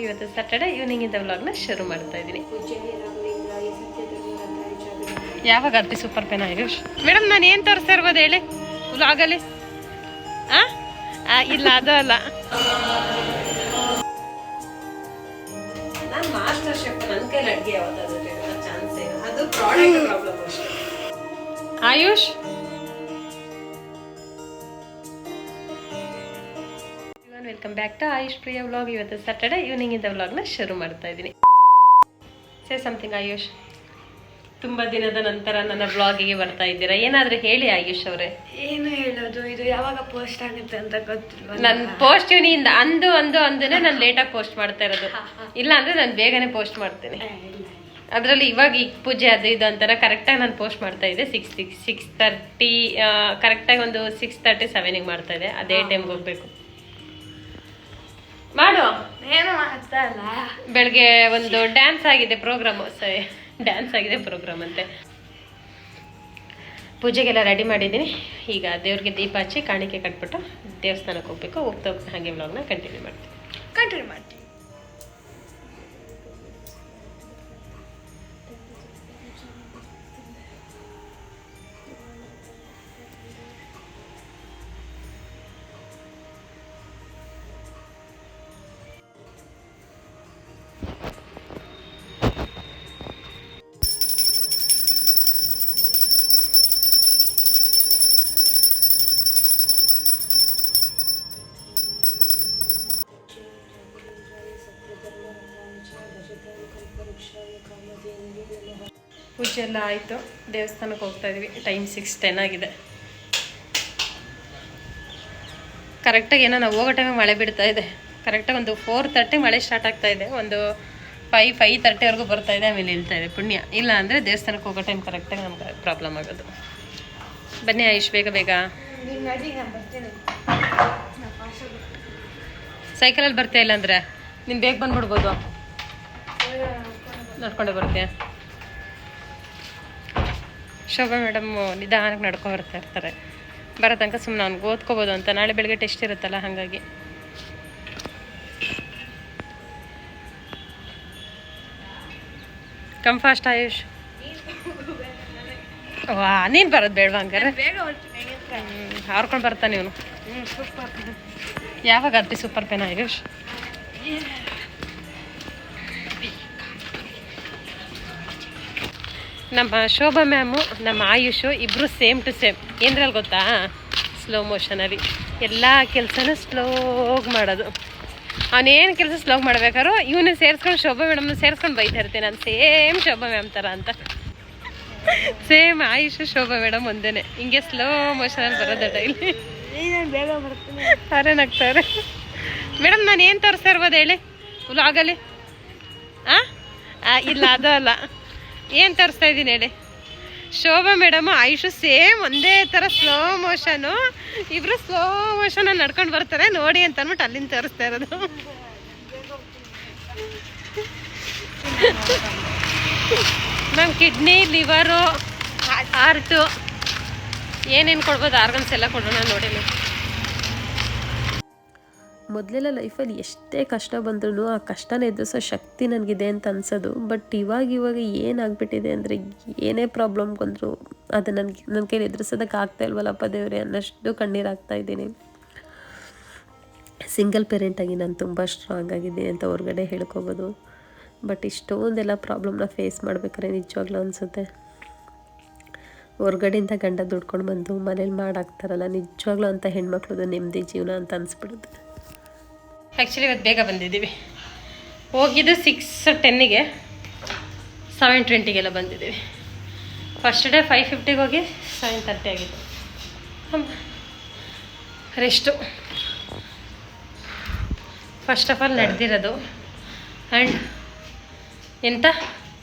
ಇವತ್ತು Saturday evening ಇಂದ ವ್ಲಾಗ್ನ ಶುರು ಮಾಡ್ತಾ ಇದ್ದೀನಿ. ಯಾವಾಗ ಅರ್ತಿ ಸೂಪರ್ ಪೆನ್ ಆಯುಷ್ ಮೇಡಮ್ ನಾನು ಏನು ತೋರಿಸ್ತಾ ಇರ್ಬೋದು ಹೇಳಿ ವ್ಲಾಗಲ್ಲಿ? ಇಲ್ಲ ಅದು ಅಲ್ಲ, ನಾನು ಮಾಸ್ಟರ್ ಶೆಫ್, ನನ್ನ ಕೈಲಿ ಅಡುಗೆ ಯಾವತ್ತಾದ್ರೂ ಚಾನ್ಸ್ ಇಲ್ಲ, ಅದು ಪ್ರಾಡಕ್ಟ್ ಪ್ರಾಬ್ಲಮ್ ಅಷ್ಟೇ. Ayush welcome back to Ayush Priya vlog. ಇವತ್ತು ಸ್ಯಾಟರ್ಡೆ ಈವ್ನಿಂಗ್ ಇಂದ ವ್ಲಾಗ್ನ ಶುರು ಮಾಡ್ತಾ ಇದ್ದೀನಿ. ಸೇ ಸಮಥಿಂಗ್ ಆಯುಷ್, ತುಂಬ ದಿನದ ನಂತರ ನನ್ನ ವ್ಲಾಗಿಗೆ ಬರ್ತಾ ಇದ್ದೀರಾ, ಏನಾದರೂ ಹೇಳಿ ಆಯುಷ್ ಅವರೇ. ಏನು ಹೇಳೋದು, ಇದು ಯಾವಾಗ ಪೋಸ್ಟ್ ಆಗುತ್ತೆ ಅಂತ ಗೊತ್ತಿಲ್ಲ. ನಾನು ಪೋಸ್ಟ್ ಇವನಿಂದ ಅಂದೇ ನಾನು ಲೇಟಾಗಿ ಪೋಸ್ಟ್ ಮಾಡ್ತಾ ಇರೋದು, ಇಲ್ಲ ಅಂದರೆ ನಾನು ಬೇಗನೆ ಪೋಸ್ಟ್ ಮಾಡ್ತೀನಿ. ಅದರಲ್ಲಿ ಇವಾಗ ಈಗ ಪೂಜೆ ಅದು ಇದು ಅಂತಾನೆ ಕರೆಕ್ಟಾಗಿ ನಾನು ಪೋಸ್ಟ್ ಮಾಡ್ತಾ ಇದ್ದೆ. 6:30 ಕರೆಕ್ಟಾಗಿ ಒಂದು 6:37 ಮಾಡ್ತಾ ಇದೆ. ಅದೇ ಟೈಮ್ಗೆ ಹೋಗ್ಬೇಕು. ಮಾಡು, ಏನು ಮಾಡ್ತಾ ಇಲ್ಲ. ಬೆಳಗ್ಗೆ ಒಂದು ಡ್ಯಾನ್ಸ್ ಆಗಿದೆ ಪ್ರೋಗ್ರಾಮು, ಡ್ಯಾನ್ಸ್ ಆಗಿದೆ ಪ್ರೋಗ್ರಾಮ್ ಅಂತೆ. ಪೂಜೆಗೆಲ್ಲ ರೆಡಿ ಮಾಡಿದ್ದೀನಿ. ಈಗ ದೇವ್ರಿಗೆ ದೀಪ ಹಚ್ಚಿ ಕಾಣಿಕೆ ಕಟ್ಬಿಟ್ಟು ದೇವಸ್ಥಾನಕ್ಕೆ ಹೋಗ್ಬೇಕು. ಹೋಗ್ತಾ ಹಾಗೆ ವ್ಲಾಗ್ನ ಕಂಟಿನ್ಯೂ ಮಾಡ್ತೀನಿ. ಪೂಜೆ ಎಲ್ಲ ಆಯಿತು, ದೇವಸ್ಥಾನಕ್ಕೆ ಹೋಗ್ತಾ ಇದ್ವಿ. ಟೈಮ್ 6:10 ಆಗಿದೆ. ಕರೆಕ್ಟಾಗಿ ಏನೋ ನಾವು ಹೋಗೋ ಟೈಮಿಗೆ ಮಳೆ ಬಿಡ್ತಾ ಇದೆ. ಕರೆಕ್ಟಾಗಿ ಒಂದು 4:30 ಮಳೆ ಸ್ಟಾರ್ಟ್ ಆಗ್ತಾ ಇದೆ. ಒಂದು 5:30ವರೆಗೂ ಬರ್ತಾ ಇದೆ, ಆಮೇಲೆ ನಿಲ್ತಾ ಇದೆ. ಪುಣ್ಯ, ಇಲ್ಲ ಅಂದರೆ ದೇವಸ್ಥಾನಕ್ಕೆ ಹೋಗೋ ಟೈಮ್ ಕರೆಕ್ಟಾಗಿ ನಮ್ಗೆ ಪ್ರಾಬ್ಲಮ್ ಆಗೋದು. ಬನ್ನಿ ಆಯುಷ್, ಬೇಗ ಬೇಗ. ಸೈಕಲಲ್ಲಿ ಬರ್ತಾ ಇಲ್ಲ ಅಂದರೆ ನೀನು ಬೇಗ ಬಂದ್ಬಿಡ್ಬೋದು, ನಡ್ಕೊಂಡೆ ಬರ್ತೀಯ. ಶೋಭಾ ಮೇಡಮ್ ನಿಧಾನಕ್ಕೆ ನಡ್ಕೊ ಬರ್ತಾ ಇರ್ತಾರೆ. ಬರೋ ತನಕ ಸುಮ್ಮನೆ ಅವ್ನಿಗೆ ಓದ್ಕೋಬೋದು ಅಂತ. ನಾಳೆ ಬೆಳಗ್ಗೆ ಟೆಸ್ಟ್ ಇರುತ್ತಲ್ಲ, ಹಾಗಾಗಿ. Come fast AYUSH. ವಾ, ನೀನು ಬರೋದು ಬೇಡವಾ ಹಂಗಾರೆ? ಹಾರ್ಕೊಂಡು ಬರ್ತಾನೆ ಇವನು. ಯಾವಾಗ ಅರ್ತಿ ಸೂಪರ್ ಪೆನ್ ಆಯುಷ್? ನಮ್ಮ ಶೋಭಾ ಮ್ಯಾಮು ನಮ್ಮ ಆಯುಷು ಇಬ್ಬರು ಸೇಮ್ ಟು ಸೇಮ್. ಏನರಲ್ಲಿ ಗೊತ್ತಾ, ಸ್ಲೋ ಮೋಷನಲ್ಲಿ ಎಲ್ಲ ಕೆಲಸನೂ ಸ್ಲೋಗಿ ಮಾಡೋದು. ಅವನೇನು ಕೆಲಸ ಸ್ಲೋಗಿ ಮಾಡ್ಬೇಕಾದ್ರು ಇವನು ಸೇರಿಸ್ಕೊಂಡು ಶೋಭಾ ಮೇಡಮ್ನ ಸೇರಿಸ್ಕೊಂಡು ಬೈತಾ ಇರ್ತೀನಿ ನಾನು, ಸೇಮ್ ಶೋಭಾ ಮ್ಯಾಮ್ ಥರ ಅಂತ. ಸೇಮ್ ಆಯುಷು ಶೋಭಾ ಮೇಡಮ್ ಒಂದೇ, ಹಿಂಗೆ ಸ್ಲೋ ಮೋಷನಲ್ಲಿ ಬರೋದು ಡೈಲಿ. ಬೇಗ ಬರ್ತೀನಿ. ಅವರೇ ನಗ್ತಾರೆ. ಮೇಡಮ್ ನಾನು ಏನು ತೋರಿಸ್ತಾ ಇರ್ಬೋದು ಹೇಳಿ ವ್ಲಾಗಲ್ಲಿ? ಇಲ್ಲ ಅದು ಅಲ್ಲ, ಏನು ತೋರಿಸ್ತಾ ಇದ್ದೀನಿ ಹೇಳಿ? ಶೋಭಾ ಮೇಡಮು ಆಯುಷು ಸೇಮ್ ಒಂದೇ ಥರ ಸ್ಲೋ ಮೋಷನು. ಇಬ್ಬರು ಸ್ಲೋ ಮೋಷನಲ್ಲಿ ನಡ್ಕೊಂಡು ಬರ್ತಾರೆ ನೋಡಿ ಅಂತ ಅಂದ್ಬಿಟ್ಟು ಅಲ್ಲಿಂದ ತೋರಿಸ್ತಾ ಇರೋದು. ಮ್ಯಾಮ್ ಕಿಡ್ನಿ, ಲಿವರು, ಹಾರ್ಟು ಏನೇನು ಕೊಡ್ಬೋದು, ಆರ್ಗನ್ಸ್ ಎಲ್ಲ ಕೊಡೋಣ ನೋಡಿ. ಮೊದಲೆಲ್ಲ ಲೈಫಲ್ಲಿ ಎಷ್ಟೇ ಕಷ್ಟ ಬಂದ್ರೂ ಆ ಕಷ್ಟನ ಎದುರಿಸೋ ಶಕ್ತಿ ನನಗಿದೆ ಅಂತ ಅನ್ಸೋದು. ಬಟ್ ಇವಾಗ ಏನಾಗ್ಬಿಟ್ಟಿದೆ ಅಂದರೆ, ಏನೇ ಪ್ರಾಬ್ಲಮ್ ಬಂದರೂ ಅದು ನನ್ನ ಕೈಲಿ ಎದುರಿಸೋದಕ್ಕೆ ಆಗ್ತಾ ಇಲ್ವಲ್ಲಪ್ಪ ದೇವ್ರೆ ಅನ್ನಷ್ಟು ಕಣ್ಣೀರಾಗ್ತಾ ಇದ್ದೀನಿ. ಸಿಂಗಲ್ ಪೇರೆಂಟಾಗಿ ನಾನು ತುಂಬ ಸ್ಟ್ರಾಂಗ್ ಆಗಿದ್ದೀನಿ ಅಂತ ಹೊರಗಡೆ ಹೇಳ್ಕೊಬೋದು. ಬಟ್ ಇಷ್ಟೊಂದೆಲ್ಲ ಪ್ರಾಬ್ಲಮ್ನ ಫೇಸ್ ಮಾಡ್ಬೇಕಾದ್ರೆ ನಿಜವಾಗ್ಲೂ ಅನಿಸುತ್ತೆ. ಹೊರಗಡೆಯಿಂದ ಗಂಡ ದುಡ್ಕೊಂಡು ಬಂದು ಮನೇಲಿ ಮಾಡಾಕ್ತಾರಲ್ಲ, ನಿಜವಾಗ್ಲೂ ಅಂತ ಹೆಣ್ಮಕ್ಳದು ನೆಮ್ಮದಿ ಜೀವನ ಅಂತ ಅನಿಸ್ಬಿಡುತ್ತೆ. ಆ್ಯಕ್ಚುಲಿ ಇವತ್ತು ಬೇಗ ಬಂದಿದ್ದೀವಿ. ಹೋಗಿದ್ದು 6:10ಗೆ, 7:20ಗೆಲ್ಲ ಬಂದಿದ್ದೀವಿ. ಫಸ್ಟ್ ಡೇ 5:50ಗೆ ಹೋಗಿ 7:30 ಆಗಿತ್ತು. ರೆಸ್ಟು ಫಸ್ಟ್ ಆಫ್ ಆಲ್ ನಡೆದಿರೋದು ಆ್ಯಂಡ್ ಎಂಥ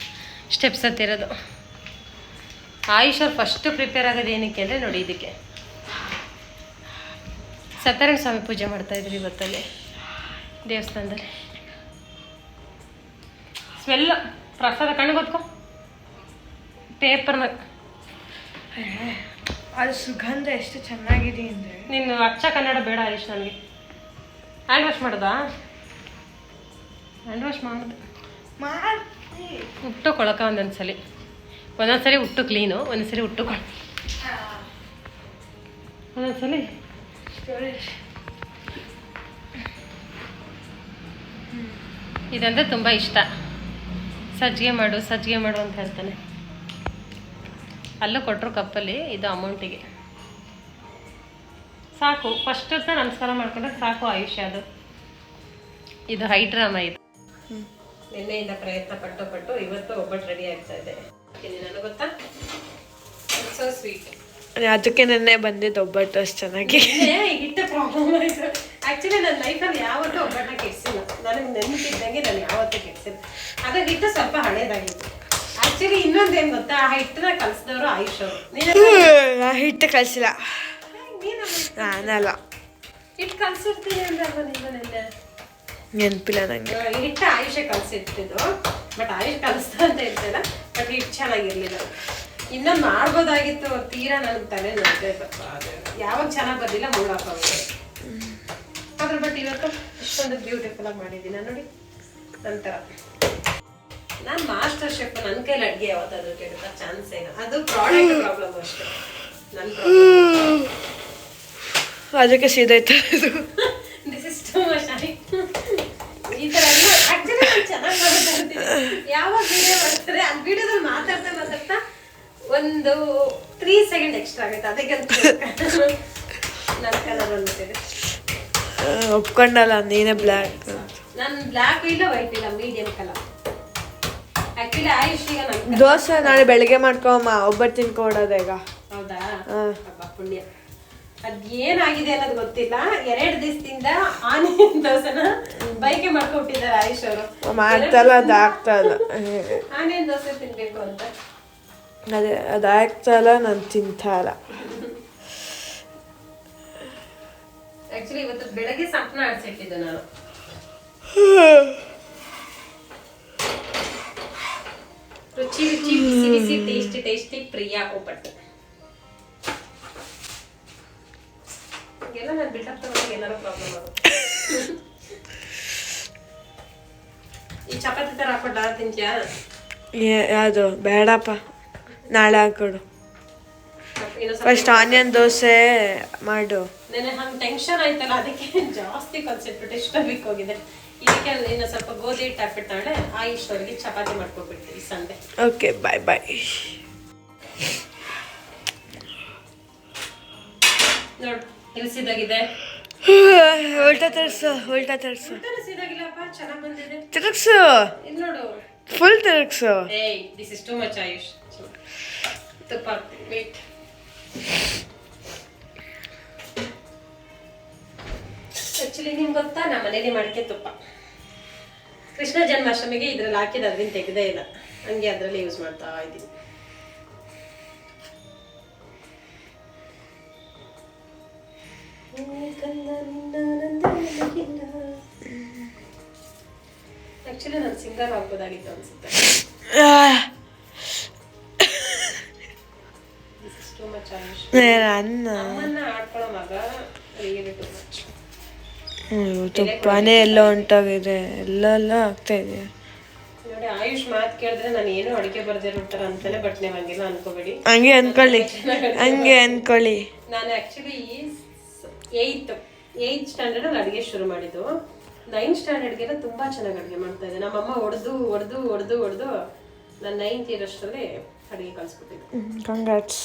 ಸ್ಟೆಪ್ಸ್ ಹತ್ತಿರೋದು. ಆಯುಷ್ ಅವ್ರು ಫಸ್ಟು ಪ್ರಿಪೇರ್ ಆಗೋದು ಏನಕ್ಕೆ ಅಂದರೆ ನೋಡಿ, ಇದಕ್ಕೆ ಸತ್ಯನಾರಾಯಣ ಸ್ವಾಮಿ ಪೂಜೆ ಮಾಡ್ತಾಯಿದ್ರಿ ಇವತ್ತಲ್ಲಿ ದೇವಸ್ಥಾನದಲ್ಲಿ. ಸ್ಮೆಲ್ ಪ್ರಸಾದ ಕಣ್ಣಿಗೆ ಹೊತ್ಕೊ, ಪೇಪರ್ನ ಅದು ಸುಗಂಧ ಎಷ್ಟು ಚೆನ್ನಾಗಿದೆ ಅಂದರೆ. ನೀನು ಅಚ್ಚ ಕನ್ನಡ ಬೇಡ ಆಯುಷ್, ನನಗೆ ಹ್ಯಾಂಡ್ ವಾಶ್ ಮಾಡೋದಾ? ಹ್ಯಾಂಡ್ ವಾಶ್ ಮಾಡೋದು ಹುಟ್ಟು ಕೊಳಕ ಒಂದೊಂದ್ಸಲಿ ಹುಟ್ಟು ಕ್ಲೀನು, ಒಂದೊಂದ್ಸಲಿ ಹುಟ್ಟು ಒಂದೊಂದ್ಸಲಿ ಇದಂದ್ರೆ ತುಂಬ ಇಷ್ಟ. ಸಜ್ಜಿಗೆ ಮಾಡು ಅಂತ ಹೇಳ್ತಾನೆ. ಅಲ್ಲೂ ಕೊಟ್ಟರು ಕಪ್ಪಲ್ಲಿ, ಇದು ಅಮೌಂಟಿಗೆ ಸಾಕು. ಫಸ್ಟ್ ಹೊತ್ತ ನಮಸ್ಕಾರ ಮಾಡ್ಕೊಂಡ್ರೆ ಸಾಕು ಆಯುಷ್ಯ. ಅದು ಇದು ಹೈ ಡ್ರಾಮಾ. ಇದು ನಿನ್ನೆಯಿಂದ ಪ್ರಯತ್ನ ಪಟ್ಟು ಇವತ್ತು ಒಬ್ಬಟ್ಟು ರೆಡಿ ಆಗ್ತಾ ಇದೆ. ನನಗೆ ಗೊತ್ತಾ, ಸೊ ಸ್ವೀಟ್. ಅದಕ್ಕೆ ನೆನ್ನೆ ಬಂದಿದ್ದು ಒಬ್ಬಟ್ಟು ಅಷ್ಟು ಚೆನ್ನಾಗಿ. ಹಿಟ್ಟ ಪ್ರಾಬ್ಲಮ್ ಆಯಿತು. ಆ್ಯಕ್ಚುಲಿ ನನ್ನ ಲೈಫಲ್ಲಿ ಯಾವತ್ತೂ ಒಬ್ಬಟ್ಟನ್ನ ಕೆಡಿಸಿಲ್ಲ. ನನಗೆ ನೆನಪಿದ್ದಂಗೆ ನಾನು ಯಾವತ್ತೂ ಕೆಡಿಸಿಲ್ಲ. ಅದಾಗ ಹಿಟ್ಟು ಸ್ವಲ್ಪ ಹಳೇದಾಗಿತ್ತು. ಆ್ಯಕ್ಚುಲಿ ಇನ್ನೊಂದೇನು ಗೊತ್ತಾ, ಆ ಹಿಟ್ಟನ್ನ ಕಲಿಸಿದವರು ಆಯುಷ್ ಅವರು. ಹಿಟ್ಟು ಕಲಿಸಿಲ್ಲ ನಾನಲ್ಲ. ಹಿಟ್ಟು ಕಲಿಸಿರ್ತೀನಿ ಅಂದ್ರಲ್ವ ನೀವು ನೆನ್ನೆ? ನೆನಪಿಲ್ಲ ನನಗೆ. ಹಿಟ್ಟು ಆಯುಷೆ ಕಲಿಸಿರ್ತಿದ್ದು, ಬಟ್ ಆಯುಷ್ ಕಲಿಸ್ತಾ ಅಂತ ಹೇಳ್ತಾಯಿಲ್ಲ. ಬಟ್ ಹಿಟ್ಟು ಚೆನ್ನಾಗಿರ್ಲಿಲ್ಲ. ಇನ್ನೊಂದು ಮಾಡ್ಬೋದಾಗಿತ್ತು. ತೀರಾ ನನಗೆ ತಲೆ ನೋಡ್ತೇವೆ. ಯಾವಾಗ ಚೆನ್ನಾಗಿ ಬಂದಿಲ್ಲ ಮೂಡಾಕೋದು. ಆದ್ರೆ ಬಟ್ ಇವತ್ತು ಇಷ್ಟೊಂದು ಬ್ಯೂಟಿಫುಲ್ ಆಗಿ ಮಾಡಿದ್ದೀನಿ ನೋಡಿ. ನಂತರ ನಾನು ಮಾಸ್ಟರ್ ಶೆಫ್. ನನ್ನ ಕೈಲಿ ಅಡುಗೆ ಯಾವತ್ತಾದ್ರೂ ಕೆಡುತ್ತಾ ಚಾನ್ಸ್ ಏನು. ಅದು ಪ್ರಾಡಕ್ಟ್ ಪ್ರಾಬ್ಲಮ್ ಅಷ್ಟೇ. ನನ್ನ ಪ್ರಾಬ್ಲಮ್ ಅದಕ್ಕೆ ಸೀದಾಯ್ತು. This is too much. ಈ ಥರ ಎಲ್ಲ ಆ್ಯಕ್ಚುಲಿ ನಾನು ಚೆನ್ನಾಗಿ ಮಾತಾಡ್ತೀನಿ. ಯಾವಾಗ ವಿಡಿಯೋ ಮಾಡ್ತಾರೆ ಆ ವಿಡಿಯೋದಲ್ಲಿ ಮಾತಾಡ್ತಾ ಒಂದು 3 ಸೆಕೆಂಡ್ ಎಕ್ಸ್ಟ್ರಾ ಆಗುತ್ತೆ. ಅದಕ್ಕೆ ನನ್ನ ಕಲರ್ ಅಂತಿದೆ. ಒಪ್ಕೊಂಡಲ್ಲ ನೀನೇ ಬ್ಲ್ಯಾಕ್. ನಾನು ಬ್ಲ್ಯಾಕ್ ಇಲ್ಲ ವೈಟ್ ಇಲ್ಲ, ಮೀಡಿಯಂ ಕಲರ್. ಆಕ್ಚುಲಿ ಆಯುಷ್ ಈಗ ನನ್ನ ದೋಸೆ ನಾಳೆ ಬೆಳಗ್ಗೆ ಮಾಡ್ಕೊಮ್ಮ, ಒಬ್ಬಟ್ಟು ತಿನ್ಕೊಡೋದು ಈಗ. ಹೌದಾ? ಹಬ್ಬ ಪುಣ್ಯ. ಅದೇನಾಗಿದೆ ಅನ್ನೋದು ಗೊತ್ತಿಲ್ಲ. 2 ದಿವಸದಿಂದ ಆನಿಯನ್ ದೋಸೆನ ಬೈಕೆ ಮಾಡ್ಕೊಟ್ಟಿದ್ದಾರೆ ಆಯುಷ್ ಅವರು. ಮಾಡ್ತಲ್ಲ, ಅದು ಆಗ್ತಲ್ಲ. ಆನಿಯನ್ ದೋಸೆ ತಿನ್ಬೇಕು ಅಂತ. ಅದೇ ಅದಾಗ್ತಲ್ಲ, ನಾನು ತಿಂತಲ್ಲ. ಆಕ್ಚುಲಿ ಇವತ್ತು ಬೆಳಗ್ಗೆ ಸಂಪನ ಆಡ್ಸಿಟ್ಟಿದ್ದೆ ನಾನು. ರುಚಿ ರುಚಿ ಬಿಸಿ ಬಿಸಿ ಟೇಸ್ಟಿ ಟೇಸ್ಟಿ ಪ್ರಿಯಾ ಒಬ್ಬಟ್ಟು. ಎಲ್ಲ ನಾನು ಬಿಲ್ಡಪ್ ತಗೊಂಡು ಏನಾರು ಪ್ರಾಬ್ಲಮ್ ಆಗುತ್ತೆ. ಈ ಚಪಾತಿ ಥರ ಹಾಕೊಂಡು ತಿಂತ್ಯಾ? ಯಾವುದು ಬೇಡಪ್ಪ, ನಾಳೆ ಹಾಕೊಡು. ಫಸ್ಟ್ ಆನಿಯನ್ ದೋಸೆ ಮಾಡು. ನೆನೆ ಹಂಗೆ ಟೆನ್ಷನ್ ಆಯ್ತಲ್ಲ, ಅದಕ್ಕೆ ಜಾಸ್ತಿ ಕಲ್ಸಿಟ್ಬಿಟ್ಟು ಇಷ್ಟಕ್ಕೆ ಹೋಗಿದೆ. ಇದಕ್ಕೆ ಇನ್ನು ಸ್ವಲ್ಪ ಗೋಧಿ ಹಿಟ್ಟು ಹಾಕ್ಬಿಟ್ಟು ನಾಳೆ ಆಯುಷ್ ಅವರಿಗೆ ಚಪಾತಿ ಮಾಡ್ಕೊಬಿಡ್ತೀವಿ ಸಂಡೆ. ಓಕೆ, ಬಾಯ್ ಬಾಯ್. ನೋಡು ಇಳಿಸಿದಾಗಿದೆ. ಉಲ್ಟಾ ತರ್ಸು. ಸೀದಾಗಿಲ್ಲಪ್ಪ, ಚೆನ್ನಾಗಿ ಬಂದಿದೆ. ತಿರುಗ್ಸು, ಇದು ನೋಡು, ಫುಲ್ ತಿರುಗ್ಸು. ಏಯ್ this is too much AYUSH. ತುಪ್ಪ ಹಾಕ್ತೀನಿ, ವೇಟ್. ಆಕ್ಚುಲಿ ನಿಮ್ಗೆ ಗೊತ್ತಾ, ನಮ್ಮ ಮನೇಲಿ ಮಾಡಿಕೆ ತುಪ್ಪ. ಕೃಷ್ಣ ಜನ್ಮಾಷ್ಟಮಿಗೆ ಇದ್ರಲ್ಲಿ ಹಾಕಿದ, ಅದನ್ನ ತೆಗೆದೇ ಇಲ್ಲ. ಹಂಗೆ ಅದರಲ್ಲಿ ಯೂಸ್ ಮಾಡ್ತಾ ಇದ್ದೀನಿ. ಆಕ್ಚುಲಿ ನಾನು ಸಿಂಗರ್ ಆಗ್ಬೋದಾಗಿತ್ತು ಅನ್ಸುತ್ತೆ. ಅಮ್ಮನ್ನ ಆಡ್ಕೊಳ್ಳೋ ಮಗ ರಿಯಲಿ ಟು ಮಚ್. ತುಪ್ಪನೇ ಎಲ್ಲ ಹೊಂಟೋಗಿದೆ, ಎಲ್ಲ ಆಗ್ತಾ ಇದೆ ನೋಡಿ. ಆಯುಷ್ ಮಾತು ಕೇಳಿದ್ರೆ ನಾನು ಏನು ಅಡಿಗೆ ಬರ್ದಿರ್ತಾರ ಅಂತಾನೆ, ಬಟ್ ನೀವು ಹಂಗೆಲ್ಲ ಅನ್ಕೋಬೇಡಿ. ಹಂಗೆ ಅನ್ಕೊಳ್ಳಿ. ನಾನು ಆಕ್ಚುಲಿ 8th ಸ್ಟ್ಯಾಂಡರ್ಡ್ ಅಡುಗೆ ಶುರು ಮಾಡಿದ್ದು. 9th ಸ್ಟ್ಯಾಂಡರ್ಡ್ಗೆಲ್ಲ ತುಂಬಾ ಚೆನ್ನಾಗಿ ಅಡುಗೆ ಮಾಡ್ತಾ ಇದ್ದೆ. ನಮ್ಮಮ್ಮ ಹೊಡೆದು ನಾನು 9th ಇಯರ್ ಅಷ್ಟರಲ್ಲಿ ಅಡುಗೆ ಕಲಿಸ್ಬಿಟ್ಟಿದ್ದೆ. ಕಂಗ್ರಾಟ್ಸ್.